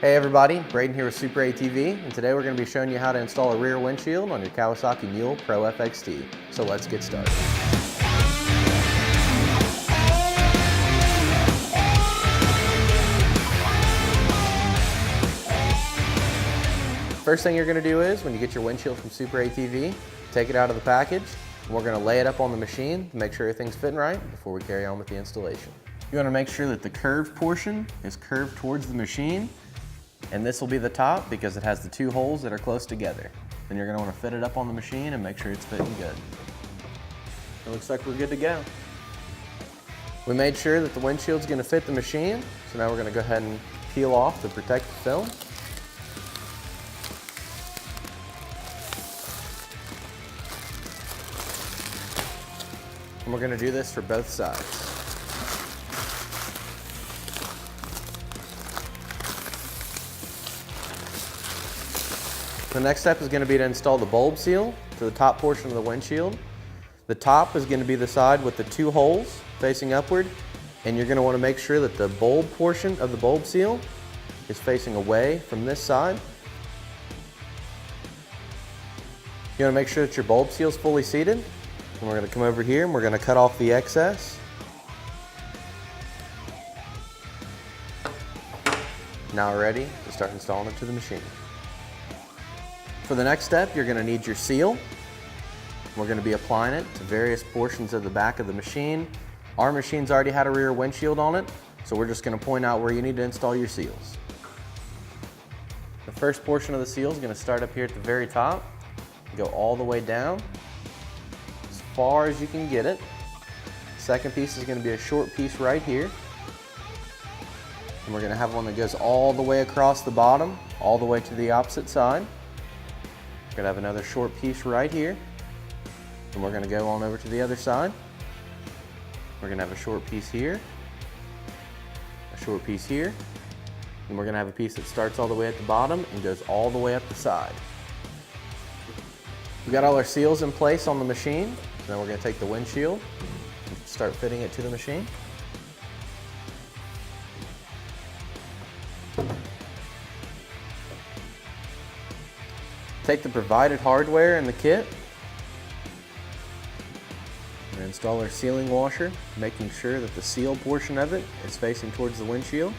Hey everybody, Braden here with SuperATV, and today we're going to be showing you how to install a rear windshield on your Kawasaki Mule Pro-FXT. So let's get started. First thing you're going to do is, when you get your windshield from SuperATV, take it out of the package, and we're going to lay it up on the machine to make sure everything's fitting right before we carry on with the installation. You want to make sure that the curved portion is curved towards the machine, and this will be the top because it has the two holes that are close together. Then you're going to want to fit it up on the machine and make sure it's fitting good. It looks like we're good to go. We made sure that the windshield's going to fit the machine, so now we're going to go ahead and peel off the protective film. And we're going to do this for both sides. The next step is going to be to install the bulb seal to the top portion of the windshield. The top is going to be the side with the two holes facing upward, and you're going to want to make sure that the bulb portion of the bulb seal is facing away from this side. You want to make sure that your bulb seal is fully seated. And we're going to come over here and we're going to cut off the excess. Now we're ready to start installing it to the machine. For the next step, you're going to need your seal. We're going to be applying it to various portions of the back of the machine. Our machine's already had a rear windshield on it, so we're just going to point out where you need to install your seals. The first portion of the seal is going to start up here at the very top, go all the way down as far as you can get it. The second piece is going to be a short piece right here. And we're going to have one that goes all the way across the bottom, all the way to the opposite side. We're going to have another short piece right here, and we're going to go on over to the other side. We're going to have a short piece here, a short piece here, and we're going to have a piece that starts all the way at the bottom and goes all the way up the side. We got all our seals in place on the machine, so now we're going to take the windshield and start fitting it to the machine. Take the provided hardware in the kit and install our sealing washer, making sure that the seal portion of it is facing towards the windshield.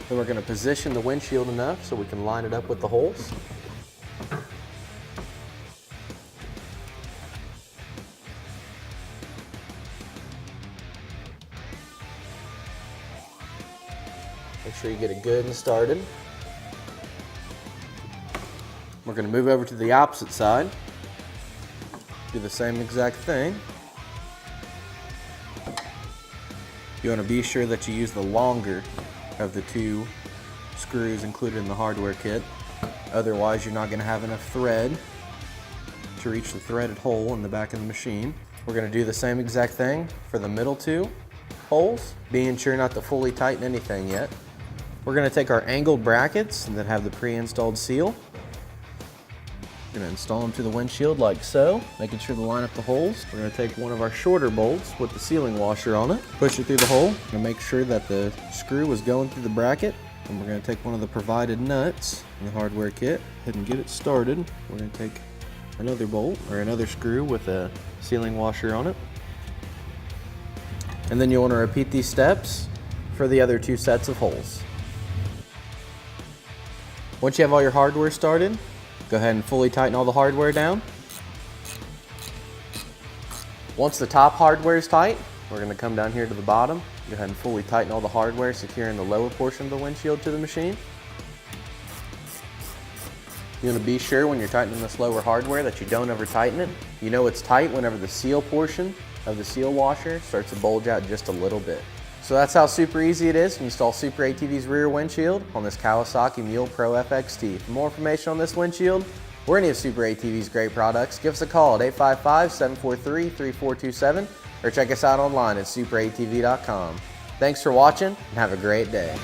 Then we're going to position the windshield enough so we can line it up with the holes. Make sure you get it good and started. We're going to move over to the opposite side, do the same exact thing. You want to be sure that you use the longer of the two screws included in the hardware kit. Otherwise, you're not going to have enough thread to reach the threaded hole in the back of the machine. We're going to do the same exact thing for the middle two holes, being sure not to fully tighten anything yet. We're going to take our angled brackets that have the pre-installed seal. We're going to install them to the windshield like so, making sure to line up the holes. We're going to take one of our shorter bolts with the sealing washer on it, push it through the hole, and make sure that the screw is going through the bracket. And we're going to take one of the provided nuts in the hardware kit, ahead and get it started. We're going to take another bolt or another screw with a sealing washer on it. And then you want to repeat these steps for the other two sets of holes. Once you have all your hardware started, go ahead and fully tighten all the hardware down. Once the top hardware is tight, we're going to come down here to the bottom. Go ahead and fully tighten all the hardware, securing the lower portion of the windshield to the machine. You want to be sure when you're tightening this lower hardware that you don't over tighten it. You know it's tight whenever the seal portion of the seal washer starts to bulge out just a little bit. So that's how super easy it is to install SuperATV's rear windshield on this Kawasaki Mule Pro-FXT. For more information on this windshield or any of SuperATV's great products, give us a call at 855-743-3427 or check us out online at superatv.com. Thanks for watching and have a great day.